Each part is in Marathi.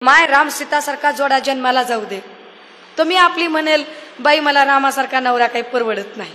माय राम सीतासारखा जोडा जन्माला जाऊ दे, तो मी आपली म्हणेल बाई मला रामासारखा नवरा काही परवडत नाही.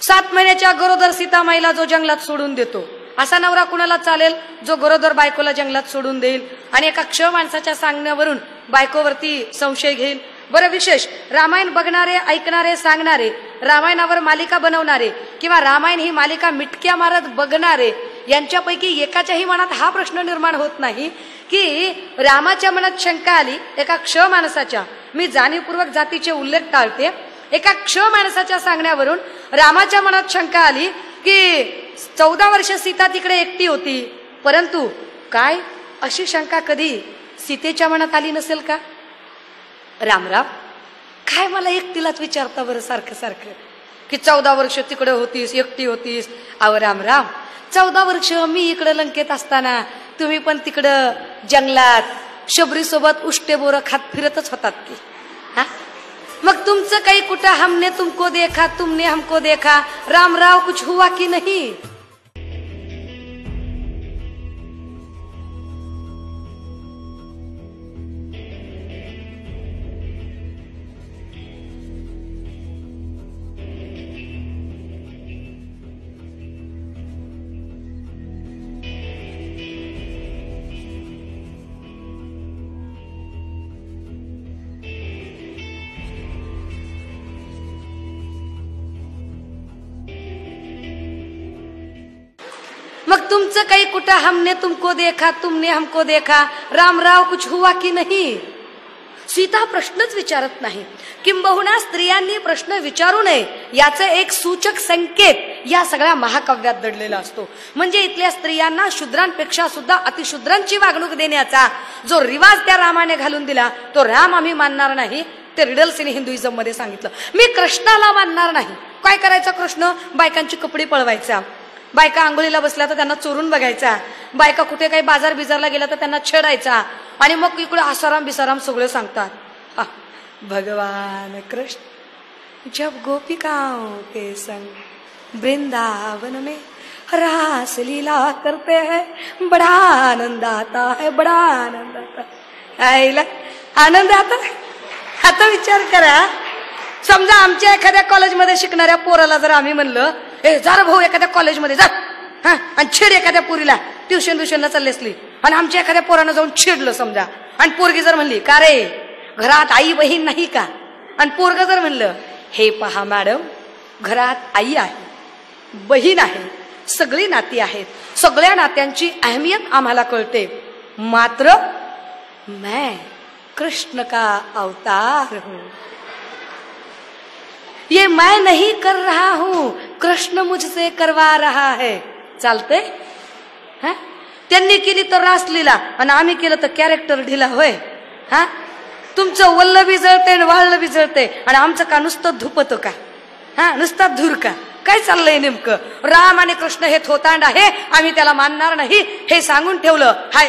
7 महिन्याच्या गरोदर सीतामाईला जो जंगलात सोडून देतो, असा नवरा कुणाला चालेल जो गरोदर बायकोला जंगलात सोडून देईल आणि एका क्ष माणसाच्या सांगण्यावरून बायकोवरती संशय घेईल. बरं, विशेष रामायण बघणारे, ऐकणारे, सांगणारे, रामायणावर मालिका बनवणारे किंवा रामायण ही मालिका मिटक्या मारत बघणारे यांच्यापैकी एकाच्याही मनात हा प्रश्न निर्माण होत नाही की रामाच्या मनात शंका आली एका क्ष माणसाच्या, मी जाणीवपूर्वक जातीचे उल्लेख टाळते, एका क्ष माणसाच्या सांगण्यावरून रामाच्या मनात शंका आली की 14 वर्ष सीता तिकडे एकटी होती, परंतु काय अशी शंका कधी सीतेच्या मनात आली नसेल का? रामराम, काय मला एकटीलाच विचारता बरं सारखं सारखं की 14 वर्ष तिकडे होतीस, एकटी होतीस. अव रामराम, 14 वर्ष मी इकडे लंकेत असताना तुम्ही पण तिकडं जंगलात शबरी सोबत उष्टे बोरं खात फिरतच होतात की. हा, मग तुमचं काही कुठं हमने तुमको देखा, तुमने हमको देखा, रामराव कुछ हुआ की नहीं? मग तुमचं काही कुठं हमने तुमको देखा, तुमने हमको देखा, रामराव कुछ हुआ की नहीं? सीता प्रश्नच विचारत नाही, किंबहुना स्त्रियांनी प्रश्न विचारू नये याचे एक सूचक संकेत या सगळ्या महाकाव्यात दडलेला असतो. म्हणजे इथल्या स्त्रियांना शूद्रांपेक्षा सुद्धा अतिशूद्रांची वागणूक देण्याचा जो रिवाज त्या रामाने घालून दिला तो राम आम्ही मानणार नाही. ते रिडल्सने हिंदुइझम मध्ये सांगितलं. मी कृष्णाला मानणार नाही. काय करायचा कृष्ण? बायकांची कपडे पळवायचा, बायका आंघोळीला बसल्या तर त्यांना चोरून बघायचा, बायका कुठे काही बाजार बिजारला गेला तर त्यांना छेडायचा, आणि मग इकडे आसाराम बिसाराम सगळे सांगतात. भगवान कृष्ण जब गोपिकाओं के संग वृंदावन में रास लीला करते हैं, बड़ा आनंद आता है, बड़ा आनंद आता है. आईला आनंद आता. आता विचार करा, समजा आमच्या एखाद्या कॉलेजमध्ये शिकणाऱ्या पोराला जर आम्ही म्हणलं, ए जा भाऊ एखाद्या कॉलेजमध्ये जा, हा, आणि छेड एखाद्या पोरीला, ट्युशनला चालली असली आणि आमच्या एखाद्या पोरानं जाऊन छेडलं समजा, आणि पोरगी जर म्हणली का रे घरात आई बहीण नाही का, आणि पोरग जर म्हणलं हे पहा मॅडम घरात आई आहे, बहीण आहे, सगळी नाती आहेत, सगळ्या नात्यांची अहमियत आम्हाला कळते, मात्र मैं कृष्ण का अवतार हूं, ये मैं नहीं कर रहा हूं, कृष्ण मुझसे करवा रहा है. चालते? हा, त्यांनी केली तर रासलीला आणि आम्ही केलं तर कॅरेक्टर ढिला होय. हा, तुमचं वल्ल बी जळते आणि वाळलं बी जळते आणि आमचं का नुसतं धुपत का? हा, नुसता धूर का? काय चाललंय नेमकं? राम आणि कृष्ण हे थोतांड आहे, आम्ही त्याला मानणार नाही हे सांगून ठेवलं. हा